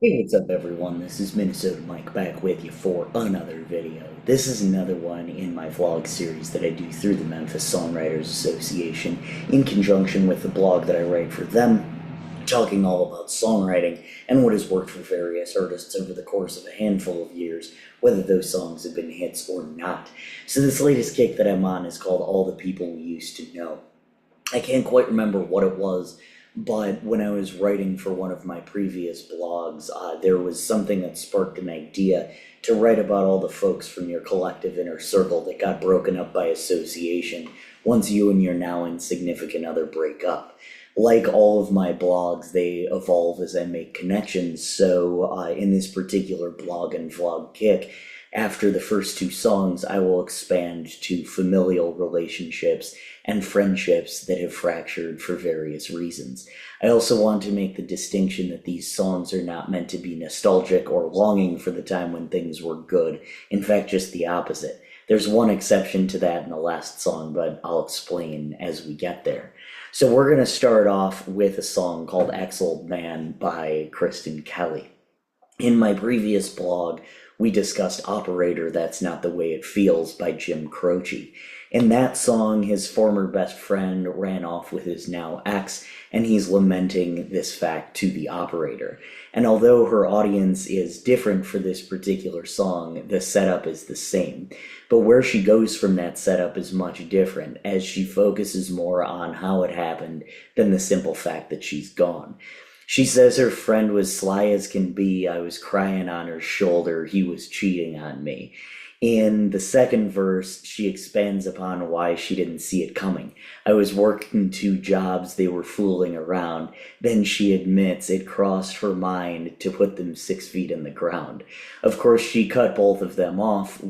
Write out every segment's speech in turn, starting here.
Hey, what's up everyone? This is Minnesota Mike back with you for another video. This is another one in my vlog series that I do through the Memphis Songwriters Association in conjunction with the blog that I write for them, talking all about songwriting and what has worked for various artists over the course of a handful of years, whether those songs have been hits or not. So this latest kick that I'm on is called All the People We Used to Know. I can't quite remember what it was, but when I was writing for one of my previous blogs, there was something that sparked an idea to write about all the folks from your collective inner circle that got broken up by association once you and your now insignificant other break up. Like all of my blogs, they evolve as I make connections. So, in this particular blog and vlog kick, after the first two songs, I will expand to familial relationships and friendships that have fractured for various reasons. I also want to make the distinction that these songs are not meant to be nostalgic or longing for the time when things were good. In fact, just the opposite. There's one exception to that in the last song, but I'll explain as we get there. So we're going to start off with a song called Ex Old Man by Kristen Kelly. In my previous blog, we discussed Operator, That's Not the Way It Feels by Jim Croce. In that song, his former best friend ran off with his now ex, and he's lamenting this fact to the operator. And although her audience is different for this particular song, the setup is the same. But where she goes from that setup is much different, as she focuses more on how it happened than the simple fact that she's gone. She says her friend was sly as can be. I was crying on her shoulder. He was cheating on me. In the second verse, she expands upon why she didn't see it coming. I was working two jobs, they were fooling around. Then she admits it crossed her mind to put them 6 feet in the ground. Of course, she cut both of them off,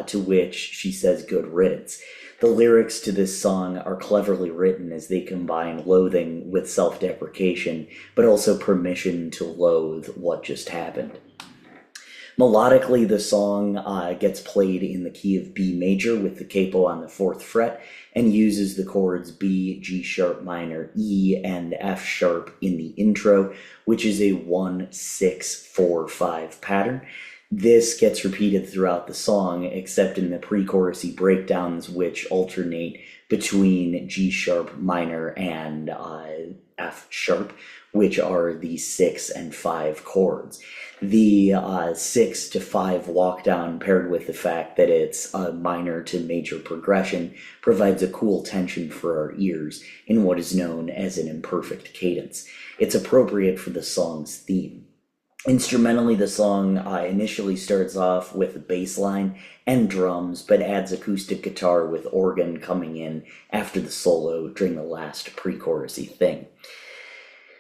to which she says good riddance. The lyrics to this song are cleverly written as they combine loathing with self-deprecation, but also permission to loathe what just happened. Melodically, the song gets played in the key of B major with the capo on the fourth fret and uses the chords B, G sharp minor, E, and F sharp in the intro, which is a 1-6-4-5 pattern. This gets repeated throughout the song, except in the pre-chorusy breakdowns, which alternate between G sharp minor and F sharp, which are the 6 and 5 chords. The 6 to 5 walk down, paired with the fact that it's a minor to major progression, provides a cool tension for our ears in what is known as an imperfect cadence. It's appropriate for the song's theme. Instrumentally, the song initially starts off with a bass line and drums, but adds acoustic guitar with organ coming in after the solo during the last pre-chorusy thing.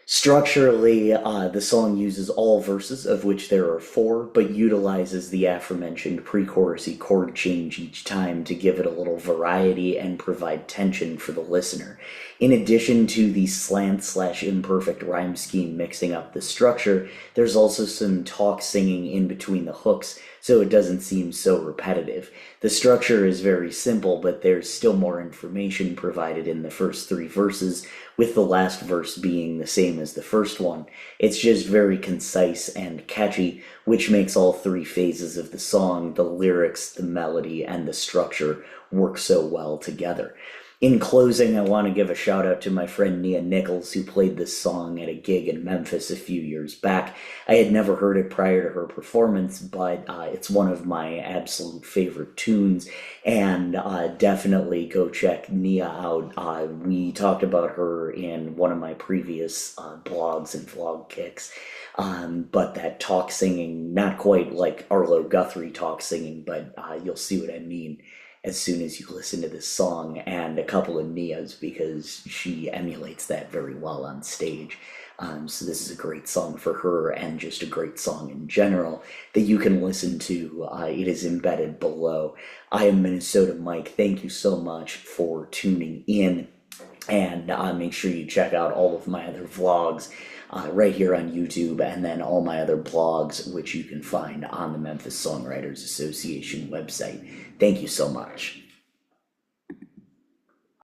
Structurally, the song uses all verses, of which there are four, but utilizes the aforementioned pre-chorusy chord change each time to give it a little variety and provide tension for the listener. In addition to the slant/imperfect rhyme scheme mixing up the structure, there's also some talk singing in between the hooks, so it doesn't seem so repetitive. The structure is very simple, but there's still more information provided in the first three verses, with the last verse being the same as the first one. It's just very concise and catchy, which makes all three phases of the song, the lyrics, the melody, and the structure, work so well together. In closing, I want to give a shout out to my friend Nia Nichols, who played this song at a gig in Memphis a few years back. I had never heard it prior to her performance, but it's one of my absolute favorite tunes, and definitely go check Nia out. We talked about her in one of my previous blogs and vlog kicks. But that talk singing, not quite like Arlo Guthrie talk singing, but you'll see what I mean as soon as you listen to this song, and a couple of Nia's, because she emulates that very well on stage. So this is a great song for her, and just a great song in general that you can listen to. It is embedded below. I am Minnesota Mike. Thank you so much for tuning in, and make sure you check out all of my other vlogs right here on YouTube, and then all my other blogs, which you can find on the Memphis Songwriters Association website. Thank you so much.